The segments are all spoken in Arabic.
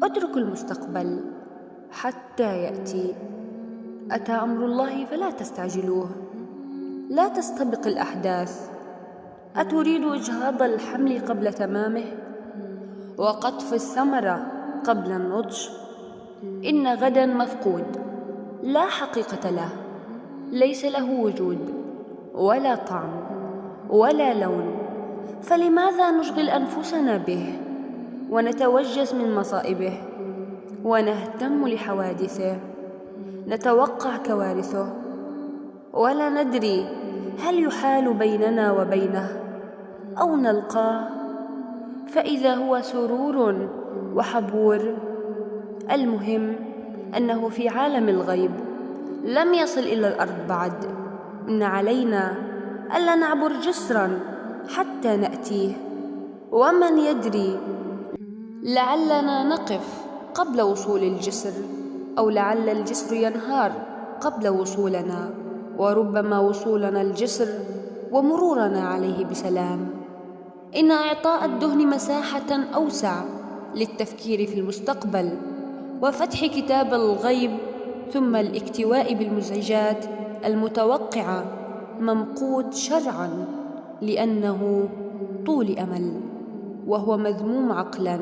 اترك المستقبل حتى يأتي. أتى أمر الله فلا تستعجلوه. لا تستبق الأحداث. أتريد إجهاض الحمل قبل تمامه وقطف الثمرة قبل النضج؟ إن غدا مفقود لا حقيقة له، ليس له وجود ولا طعم ولا لون، فلماذا نشغل أنفسنا به ونتوجس من مصائبه ونهتم لحوادثه؟ نتوقع كوارثه ولا ندري هل يحال بيننا وبينه أو نلقاه، فإذا هو سرور وحبور. المهم أنه في عالم الغيب لم يصل إلى الأرض بعد. إن علينا ألا نعبر جسرا حتى نأتيه، ومن يدري، لعلنا نقف قبل وصول الجسر، أو لعل الجسر ينهار قبل وصولنا، وربما وصولنا الجسر ومرورنا عليه بسلام. إن إعطاء الدهن مساحة أوسع للتفكير في المستقبل وفتح كتاب الغيب ثم الاكتواء بالمزعجات المتوقعة ممقوت شرعا، لأنه طول أمل، وهو مذموم عقلا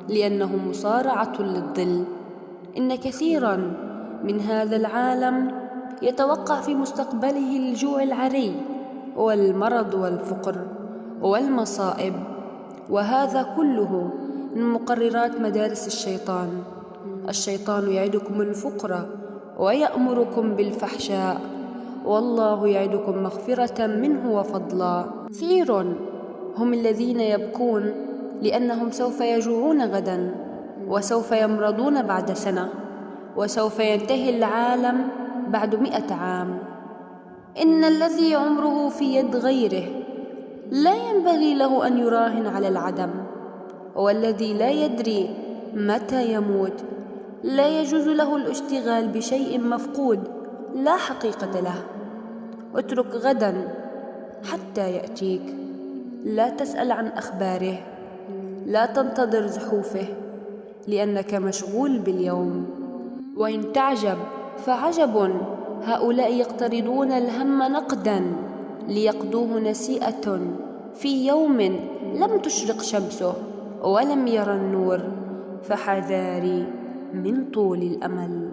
لأنه مصارعة للظل. إن كثيرا من هذا العالم يتوقع في مستقبله الجوع العري والمرض والفقر والمصائب، وهذا كله من مقررات مدارس الشيطان. الشيطان يعدكم الفقر ويأمركم بالفحشاء، والله يعدكم مغفرة منه وفضلا. كثير هم الذين يبكون لأنهم سوف يجوعون غدا، وسوف يمرضون بعد سنة، وسوف ينتهي العالم بعد 100 عام. إن الذي عمره في يد غيره لا ينبغي له أن يراهن على العدم، والذي لا يدري متى يموت لا يجوز له الاشتغال بشيء مفقود لا حقيقة له. اترك غدا حتى يأتيك. لا تسأل عن أخباره، لا تنتظر زحوفه، لأنك مشغول باليوم. وإن تعجب فعجب، هؤلاء يقترضون الهم نقدا ليقضوه نسيئة في يوم لم تشرق شمسه ولم ير النور، فحذاري من طول الأمل.